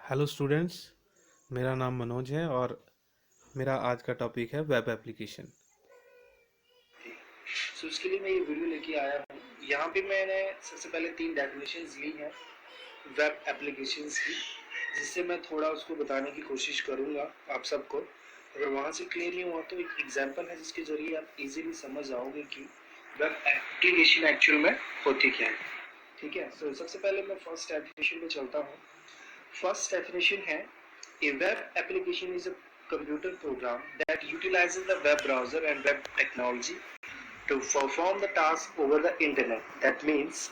Hello students. मेरा नाम मनोज है और मेरा आज का टॉपिक है वेब एप्लीकेशन। सो उसके लिए मैं ये वीडियो लेके आया हूँ। यहाँ पे मैंने सबसे पहले 3 डेफिनेशंस ली हैं वेब एप्लीकेशंस की, जिससे मैं थोड़ा उसको बताने की कोशिश करूँगा आप सबको। अगर वहाँ से क्लियर नहीं हुआ तो एक एग्जांपल है जिसके ज़रिए आप इजीली समझ जाओगे कि वेब एप्लीकेशन एक्चुअल में होती क्या है। ठीक है, सो सबसे पहले मैं फर्स्ट डेफिनेशन पे चलता हूँ। फर्स्ट डेफिनेशन है, a web application is a computer program that utilizes the web browser and web technology to perform the task over the internet. That means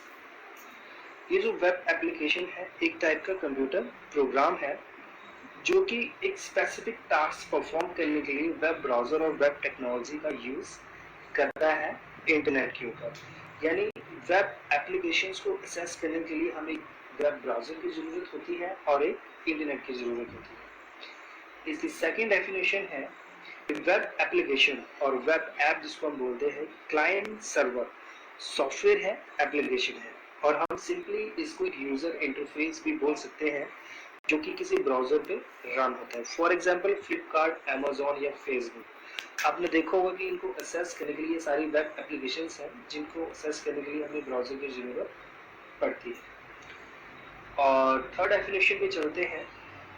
ये जो वेब एप्लीकेशन है एक टाइप का computer program है जो कि एक स्पेसिफिक टास्क परफॉर्म करने के लिए वेब ब्राउजर और वेब टेक्नोलॉजी का यूज करता है इंटरनेट के ऊपर। यानी वेब एप्लीकेशंस को एक्सेस करने के लिए हमें वेब ब्राउजर की जरूरत होती है और एक इंटरनेट की जरूरत होती है। इसकी सेकंड डेफिनेशन है, वेब एप्लीकेशन और वेब ऐप जिसको हम बोलते हैं क्लाइंट सर्वर सॉफ्टवेयर है, एप्लीकेशन है, और हम सिंपली इसको यूजर इंटरफेस भी बोल सकते हैं जो कि किसी ब्राउजर पे रन होता है। फॉर एग्जांपल फ्लिपकार्ट, अमेजोन या फेसबुक, आपने देखा होगा कि इनको एक्सेस करने के लिए सारी वेब एप्लीकेशंस हैं जिनको एक्सेस करने के लिए हमें ब्राउजर की जरूरत पड़ती है। और थर्ड डेफिनेशन पे चलते हैं,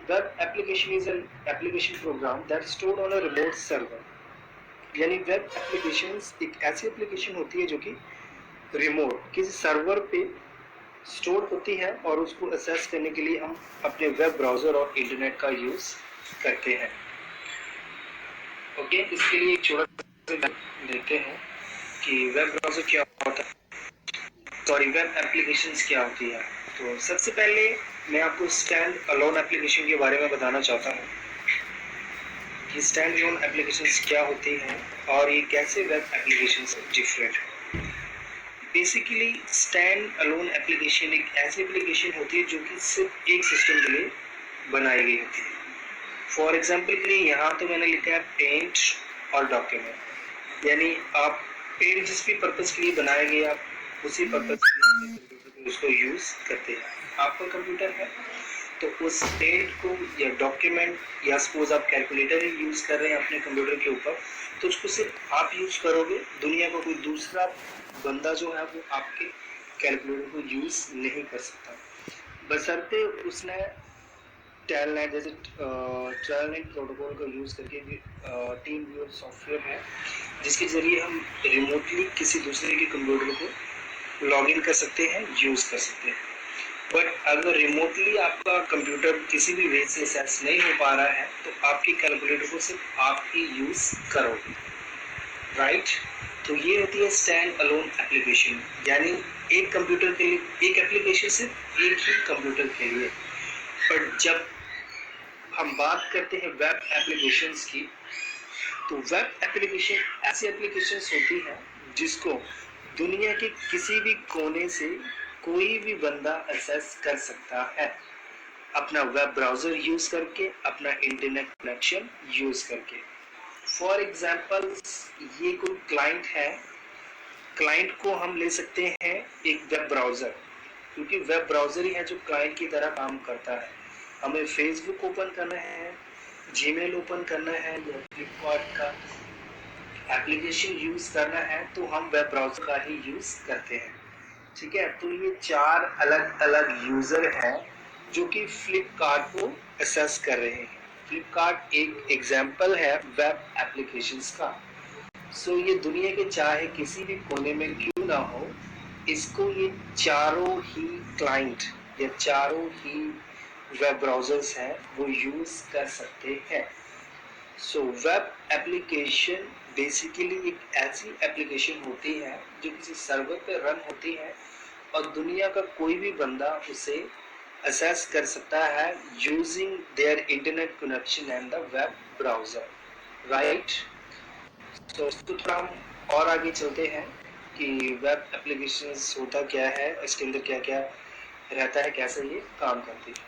web application is an application program that stored on a remote server. यानी वेब एप्लीकेशंस एक ऐसी एप्लीकेशन होती है जो कि रिमोट किसी सर्वर पे स्टोर होती है और उसको एक्सेस करने के लिए हम अपने वेब ब्राउजर और इंटरनेट का यूज करते हैं। ओके, इसके लिए एक छोटा सा देखते हैं कि वेब ब्राउजर क्या होता है, सॉरी वेब एप्लीकेशंस क्या होती है। तो सबसे पहले मैं आपको स्टैंड अलोन एप्लीकेशन के बारे में बताना चाहता हूँ कि स्टैंड अलोन एप्लीकेशंस क्या होती हैं और ये कैसे वेब एप्लीकेशन से डिफरेंट है। बेसिकली स्टैंड अलोन एप्लीकेशन एक ऐसी एप्लीकेशन होती है जो कि सिर्फ एक सिस्टम के लिए बनाई गई होती है। फॉर एग्जांपल के लिए यहाँ तो मैंने लिखा है पेंट और डॉक्यूमेंट। यानी आप पेंट जिस भी पर्पज के लिए बनाया गया आप उसी पर्पज के लिए कंप्यूटर पे उसको यूज करते हैं। आपका कंप्यूटर है तो उस पेंट को या डॉक्यूमेंट या सपोज आप कैलकुलेटर ही यूज कर रहे हैं अपने कंप्यूटर के ऊपर, तो उसको सिर्फ आप यूज करोगे, दुनिया का कोई दूसरा बंदा जो है वो आपके कैलकुलेटर को यूज नहीं कर सकता, बशर्ते उसने टेलनेट जैसे टेलनेट प्रोटोकॉल का यूज करके भी टीम व्यूअर सॉफ्टवेयर है जिसके जरिए हम रिमोटली किसी दूसरे के कंप्यूटर को लॉग इन कर सकते हैं, यूज कर सकते हैं। बट अगर रिमोटली आपका कंप्यूटर किसी भी वे से एक्सेस नहीं हो पा रहा है तो आपके कैलकुलेटर को सिर्फ आप ही यूज करोगे, राइट। तो ये होती है स्टैंड अलोन एप्लीकेशन, यानी एक कंप्यूटर के लिए एक एप्लीकेशन सिर्फ एक ही कंप्यूटर के लिए। पर जब हम बात करते हैं वेब एप्लीकेशंस की, तो वेब एप्लीकेशन ऐसी एप्लीकेशंस होती हैं जिसको दुनिया के किसी भी कोने से कोई भी बंदा एक्सेस कर सकता है अपना वेब ब्राउजर यूज करके, अपना इंटरनेट कनेक्शन यूज करके। फॉर एग्जांपल ये कोई क्लाइंट है, क्लाइंट को हम ले सकते हैं एक वेब ब्राउजर, क्योंकि वेब ब्राउजर ही है जो क्लाइंट की तरह काम करता है। हमें फेसबुक ओपन करना है, जीमेल ओपन करना है या फ्लिपकार्ट का एप्लीकेशन यूज करना है तो हम वेब ब्राउजर का ही यूज करते हैं। ठीक है, तो ये 4 अलग अलग यूजर हैं जो कि फ्लिपकार्ट को एक्सेस कर रहे हैं। फ्लिपकार्ट एक एग्जाम्पल है वेब एप्लीकेशंस का। सो ये दुनिया के चाहे किसी भी कोने में क्यों ना हो, इसको ये चारों ही क्लाइंट या चारों ही वेब ब्राउजर्स हैं वो यूज कर सकते हैं। सो वेब एप्लीकेशन बेसिकली एक ऐसी एप्लीकेशन होती है जो किसी सर्वर पे रन होती है और दुनिया का कोई भी बंदा उसे एक्सेस कर सकता है using their internet connection and the web browser, right. तो थोड़ा हम और आगे चलते हैं कि वेब एप्लीकेशंस होता क्या है, इसके अंदर क्या क्या रहता है, कैसे ये काम करती है।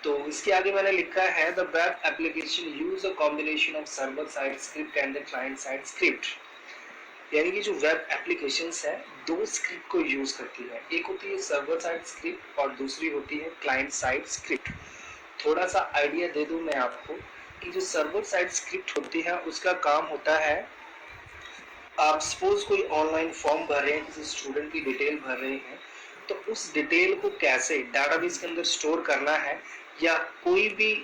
तो इसके आगे मैंने लिखा है the web application use a combination of server side script and the client side script. यानी कि जो वेब एप्लीकेशंस है दो स्क्रिप्ट को यूज करती है, एक होती है सर्वर साइड स्क्रिप्ट और दूसरी होती है क्लाइंट साइड स्क्रिप्ट। थोड़ा सा आइडिया दे दूं मैं आपको कि जो सर्वर साइड स्क्रिप्ट होती है उसका काम होता है, आप सपोज कोई ऑनलाइन फॉर्म भर रहे हैं, किसी स्टूडेंट की डिटेल भर रहे हैं, तो उस डिटेल को कैसे डाटाबेस के अंदर स्टोर करना है, या कोई भी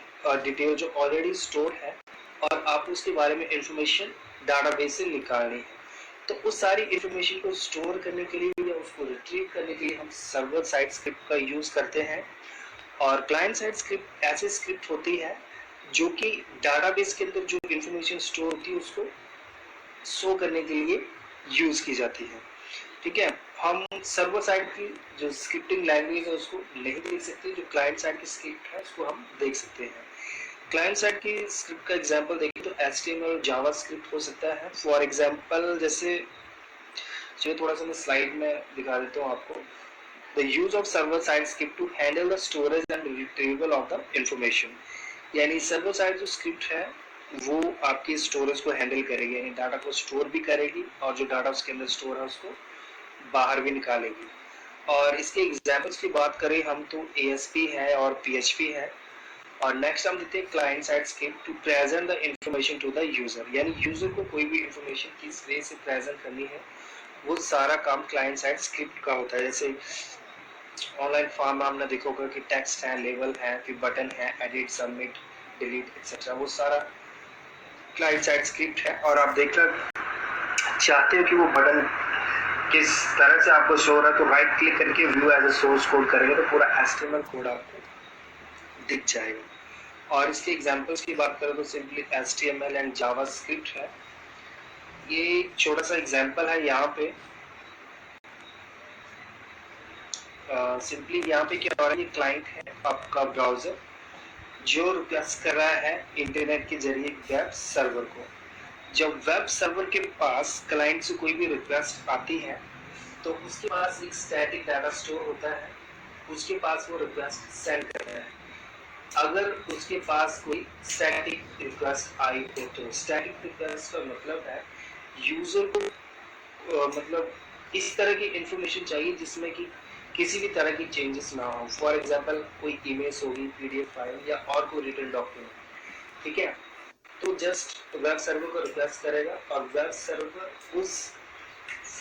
डिटेल जो ऑलरेडी स्टोर है और आप उसके बारे में इंफॉर्मेशन डाटाबेस से निकालनी है, तो उस सारी इंफॉर्मेशन को स्टोर करने के लिए या उसको रिट्रीव करने के लिए हम सर्वर साइड स्क्रिप्ट का यूज करते हैं। और क्लाइंट साइड स्क्रिप्ट ऐसी स्क्रिप्ट होती है जो कि डाटाबेस के अंदर जो इंफॉर्मेशन स्टोर होती है उसको शो करने के लिए यूज की जाती है। ठीक है, हम सर्वर साइड की जो स्क्रिप्टिंग लैंग्वेज है उसको नहीं देख सकते, जो क्लाइंट साइड की स्क्रिप्ट है उसको हम देख सकते हैं। क्लाइंट साइड की स्क्रिप्ट का एग्जांपल देखें तो HTML जावा स्क्रिप्ट हो सकता है। फॉर एग्जांपल जैसे चलिए थोड़ा सा मैं स्लाइड में दिखा देता हूँ आपको। The use of server side script to handle the storage and retrieval of the information, यानी सर्वर साइड जो स्क्रिप्ट है वो आपकी स्टोरेज को हैंडल करेगी, यानी डाटा को स्टोर भी करेगी और जो डाटा उसके अंदर स्टोर है उसको बाहर भी निकालेगी। और इसके एग्जांपल्स की बात करें हम तो ASP है और PHP है। और नेक्स्ट हम देते हैं client side script to present the information to the user, यानी यूजर को कोई भी इंफॉर्मेशन किस वे से प्रेजेंट करनी है वो सारा काम क्लाइंट साइड स्क्रिप्ट का होता है। जैसे ऑनलाइन फॉर्म में आपने देखा होगा कि टेक्स्ट है, लेबल है, फिर बटन है, एडिट, सबमिट, डिलीट एक्सेट्रा, वो सारा क्लाइंट साइड स्क्रिप्ट है। और आप देखना चाहते हो कि वो बटन किस तरह से आपको शो हो रहा है तो राइट क्लिक करके view as a source code करेंगे तो पूरा HTML कोड आपको दिख जाएगा। और इसके एग्जांपल्स की बात करें तो simply HTML and Java script है। ये छोटा सा एग्जांपल है यहाँ पे। सिंपली यहाँ पे क्या हो रहा है, ये क्लाइंट है आपका ब्राउजर जो रिक्वेस्ट कर रहा है इंटरनेट के जरिए वेब सर्वर को। जब वेब सर्वर के पास क्लाइंट से कोई भी रिक्वेस्ट आती है तो उसके पास एक स्टैटिक डाटा स्टोर होता है, उसके पास वो रिक्वेस्ट सेंड करता है। अगर उसके पास कोई स्टैटिक रिक्वेस्ट आई हो तो स्टैटिक रिक्वेस्ट का मतलब है यूजर को मतलब इस तरह की इंफॉर्मेशन चाहिए जिसमें कि किसी भी तरह की चेंजेस ना हो। फॉर एग्जांपल कोई इमेज होगी, PDF फाइल या और कोई रिटन डॉक्यूमेंट, ठीक है, तो जस्ट वेब सर्वर को रिक्वेस्ट करेगा और वेब सर्वर उस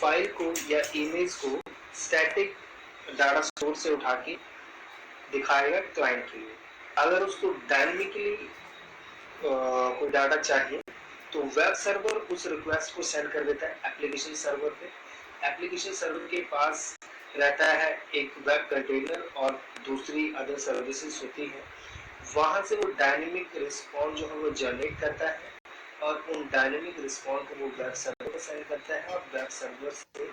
फाइल को या इमेज को स्टैटिक डाटा स्टोर से उठा के दिखाएगा क्लाइंट के लिए। अगर उसको डायनेमिकली कोई डाटा चाहिए तो वेब सर्वर उस रिक्वेस्ट को सेंड कर देता है एप्लीकेशन सर्वर पे। एप्लीकेशन सर्वर के पास रहता है एक वेब कंटेनर और दूसरी अदर सर्विसेज होती है, वहां से वो डायनेमिक रिस्पॉन्स जो है वो जनरेट करता है और उन डायनेमिक रिस्पॉन्स को वो वेब सर्वर को सेंड करता है और वेब सर्वर से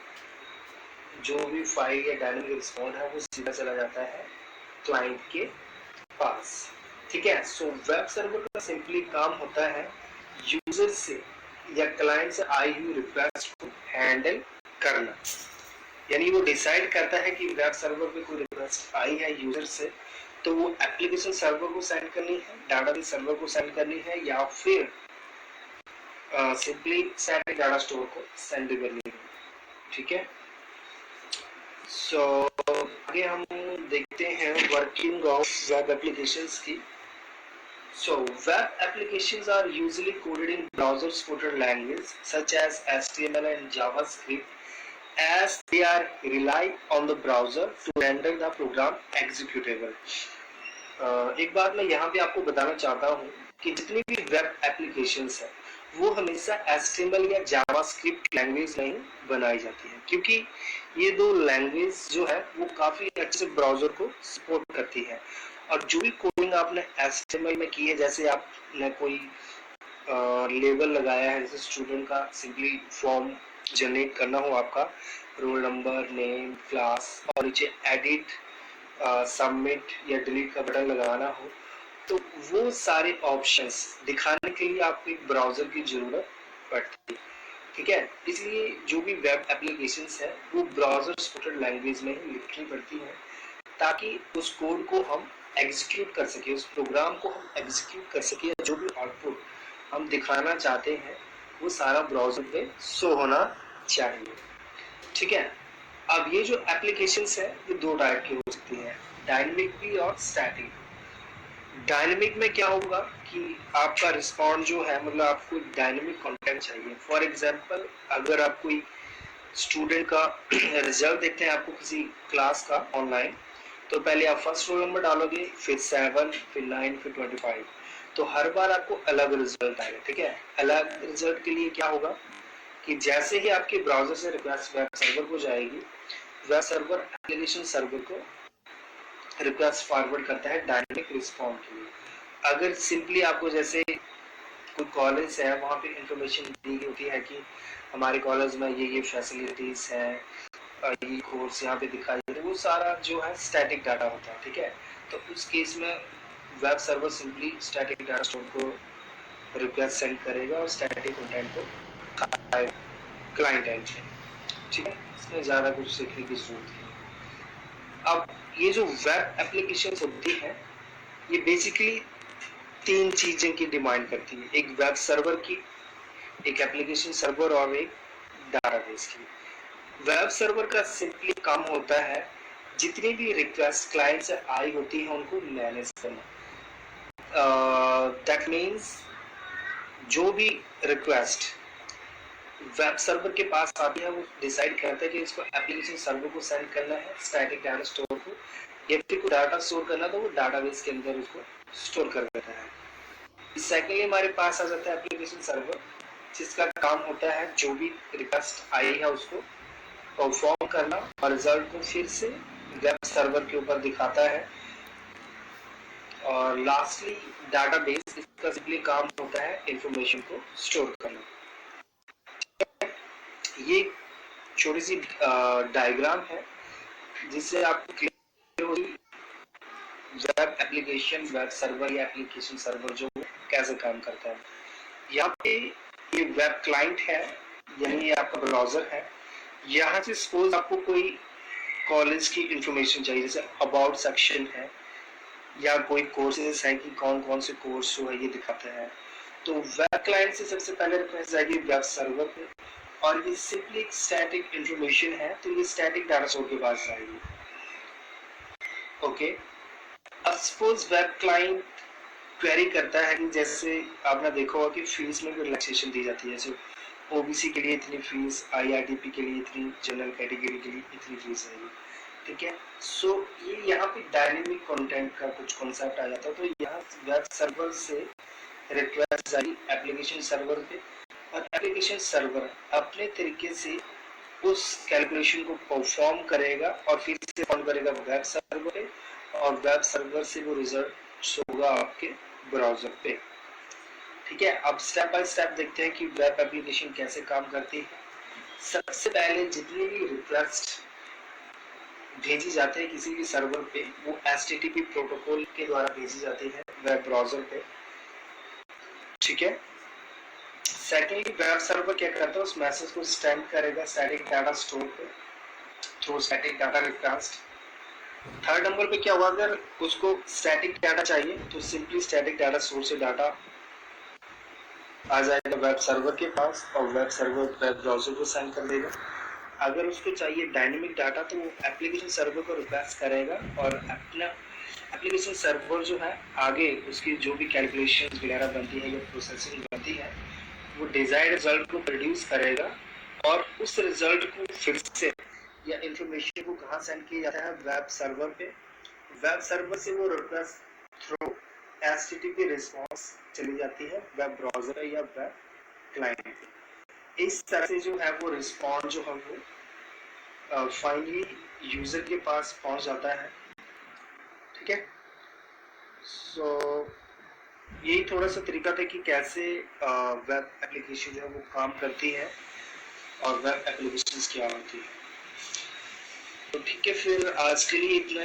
जो भी फाइल या डायनेमिक रिस्पॉन्स है वो सीधा चला जाता है क्लाइंट के पास। ठीक है, सो वेब सर्वर का सिंपली काम होता है यूजर से या क्लाइंट से आई हुई रिक्वेस्ट को हैंडल करना, यानी वो डिसाइड करता है कि वेब सर्वर पे कोई रिक्वेस्ट आई है यूजर से तो वो एप्लीकेशन सर्वर को सेंड करनी है, डाटाबेस सर्वर को सेंड करनी है या फिर सिंपली स्टैटिक डाटा स्टोर को सेंड करनी है। ठीक है, सो आगे हम देखते हैं वर्किंग ऑफ वेब एप्लीकेशंस की। So, web applications are usually coded in browser-supported language such as HTML and JavaScript as they are rely on the browser to render the program executable. एक बात मैं यहाँ पे आपको बताना चाहता हूँ कि जितनी भी वेब एप्लीकेशंस है वो हमेशा HTML या JavaScript लैंग्वेज में ही बनाई जाती है, क्योंकि ये दो लैंग्वेज जो है वो काफी अच्छे से ब्राउजर को सपोर्ट करती है। और जो भी कोडिंग आपने HTML में की है, जैसे आपने कोई लेबल लगाया है, जैसे स्टूडेंट का सिंपली फॉर्म जनरेट करना हो, आपका रोल नंबर, नेम, क्लास और नीचे एडिट, सबमिट या डिलीट का बटन लगाना हो, तो वो सारे ऑप्शंस दिखाने के लिए आपको एक ब्राउजर की जरूरत पड़ती है। ठीक है, इसलिए जो भी वेब एप्लीकेशंस है वो ब्राउजर सपोर्टेड लैंग्वेज में ही लिखनी पड़ती है ताकि उस कोड को हम एग्जीक्यूट कर सके, उस प्रोग्राम को हम एग्जीक्यूट कर सके, जो भी आउटपुट हम दिखाना चाहते हैं वो सारा ब्राउजर पे शो होना चाहिए। ठीक है, अब ये जो एप्लीकेशंस है ये दो टाइप की हो सकती हैं, डायनेमिक भी और स्टैटिक। डायनेमिक में क्या होगा कि आपका रिस्पॉन्ड जो है, मतलब आपको डायनेमिक कंटेंट चाहिए। फॉर एग्जांपल, अगर आप कोई स्टूडेंट का रिजल्ट देखते हैं आपको किसी क्लास का ऑनलाइन, तो पहले आप फर्स्ट रोल नंबर डालोगे, फिर 7, फिर 9, फिर 25। तो हर बार आपको अलग रिजल्ट आएगा, ठीक है। अलग रिजल्ट के लिए क्या होगा कि जैसे ही आपके ब्राउजर से रिक्वेस्ट वेब सर्वर को जाएगी, वेब सर्वर एप्लीकेशन सर्वर को रिक्वेस्ट फॉरवर्ड करता है डायनेमिक रिस्पॉन्ड के लिए। अगर सिंपली आपको जैसे कोई कॉलेज है, वहाँ पे इंफॉर्मेशन दी होती है कि हमारे कॉलेज में ये फैसिलिटीज हैं, ये कोर्स यहाँ पे दिखाई दे, वो सारा जो है स्टैटिक डाटा होता है, ठीक है। तो उस केस में web server simply static data store को रिक्वेस्ट सेंड करेगा और स्टैटिक कंटेंट को क्लाइंट एंड से, ठीक है। इसमें ज़्यादा कुछ सीखने की जरूरत नहीं। अब ये जो वेब एप्लीकेशन होती है, ये बेसिकली 3 चीजें की डिमांड करती है, एक वेब सर्वर की, एक एप्लीकेशन सर्वर और एक डाटाबेस की। वेब सर्वर का सिंपली काम होता है जितनी भी रिक्वेस्ट क्लाइंट से आई होती है उनको मैनेज करना। दैट मीन्स जो भी रिक्वेस्ट वेब सर्वर के पास आती है, वो डिसाइड करता है कि इसको एप्लीकेशन सर्वर को सेंड करना है स्टैटिक डाटा स्टोर को, या फिर कोई डाटा स्टोर करना, तो वो डाटाबेस के अंदर उसको स्टोर कर देता है। सेकेंडली हमारे पास आ जाता है एप्लीकेशन सर्वर, जिसका काम होता है जो भी रिक्वेस्ट आई है उसको परफॉर्म करना और रिजल्ट को फिर से वेब सर्वर के ऊपर दिखाता है। और लास्टली डाटाबेस, इसका सिंपली काम होता है इंफॉर्मेशन को स्टोर करना। ये छोटी सी डायग्राम है जिससे आपको क्लियर होगी वेब एप्लीकेशन, वेब सर्वर या एप्लीकेशन सर्वर जो कैसे काम करता है। यहाँ पे ये वेब क्लाइंट है, यानी ये आपका ब्राउजर है। यहाँ से सपोज आपको कोई कॉलेज की इंफॉर्मेशन चाहिए, जैसे अबाउट सेक्शन है या कोई कोर्सेज है कि कौन कौन से कोर्स जो है ये दिखाते हैं, तो वेब क्लाइंट से सबसे पहले रिक्वेस्ट जाएगी वेब सर्वर पे, और ये सिंपली एक स्टैटिक इंफॉर्मेशन है, तो ये स्टैटिक डाटा स्टोर के पास जाएगी। ओके, अब सपोज वेब क्लाइंट क्वेरी करता है कि जैसे आपने देखा होगा कि फीस में भी रिलैक्सेशन दी जाती है, जैसे ओबीसी के लिए इतनी फीस, आईआरडीपी के लिए इतनी, जनरल कैटेगरी के लिए इतनी फीस है, ठीक है। सो ये यहाँ पे डायनेमिक कंटेंट का कुछ कॉन्सेप्ट आ जाता है। तो यहाँ वेब सर्वर से रिक्वेस्ट जारी एप्लीकेशन सर्वर पे, और एप्लीकेशन सर्वर अपने तरीके से उस कैलकुलेशन को परफॉर्म करेगा और फिर से फाउंड करेगा वेब सर्वर पे, और वेब सर्वर से वो रिजल्ट होगा आपके ब्राउजर पे, ठीक है। अब स्टेप बाय स्टेप देखते हैं कि वेब एप्लीकेशन कैसे काम करती है। सबसे पहले जितनी भी रिक्वेस्ट भेजी जाती है किसी भी सर्वर पे, वो HTTP प्रोटोकॉल के द्वारा भेजी जाती है वेब ब्राउजर पे, ठीक है। सेकेंडली वेब सर्वर क्या करता है, उस मैसेज को स्टैंड करेगा स्टैटिक डाटा स्टोर पे through static data request. Third number पे क्या हुआ, अगर उसको स्टैटिक डाटा चाहिए तो सिंपली स्टैटिक डाटा स्टोर से डाटा आ जाएगा वेब सर्वर के पास, और वेब सर्वर वेब ब्राउजर को सेंड कर देगा। अगर उसको चाहिए डायनेमिक डाटा, तो वो एप्लीकेशन सर्वर को रिक्वेस्ट करेगा, और अपना एप्लीकेशन सर्वर जो है आगे उसकी जो भी कैलकुलेशन वगैरह बनती है या प्रोसेसिंग बनती है, वो डिजायर्ड रिजल्ट को प्रोड्यूस करेगा, और उस रिजल्ट को फिर से या इंफॉर्मेशन को कहाँ सेंड किया जाता है, वेब सर्वर पे। वेब सर्वर से वो रिक्वेस्ट थ्रू HTTP रिस्पॉन्स चली जाती है वेब ब्राउजर या वेब क्लाइंट। इस तरह से जो है वो रिस्पॉन्स जो है वो फाइनली यूजर के पास पहुंच जाता है, ठीक है। सो यही थोड़ा सा तरीका था कि कैसे वेब एप्लीकेशन जो है वो काम करती है और वेब एप्लीकेशंस क्या होती है। तो ठीक है, फिर आज के लिए इतना